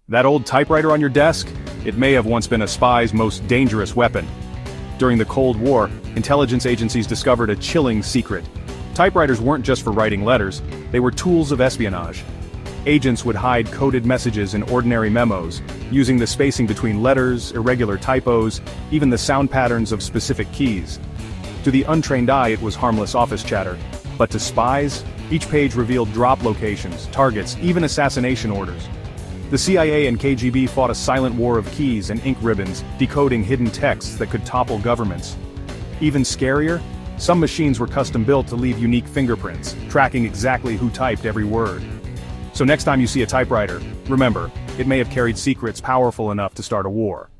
That old typewriter on your desk? It may have once been a spy's most dangerous weapon. During the Cold War, intelligence agencies discovered a chilling secret. Typewriters weren't just for writing letters, they were tools of espionage. Agents would hide coded messages in ordinary memos, using the spacing between letters, irregular typos, even the sound patterns of specific keys. To the untrained eye, it was harmless office chatter. But to spies, each page revealed drop locations, targets, even assassination orders. The CIA and KGB fought a silent war of keys and ink ribbons, decoding hidden texts that could topple governments. Even scarier, some machines were custom-built to leave unique fingerprints, tracking exactly who typed every word. So next time you see a typewriter, remember, it may have carried secrets powerful enough to start a war.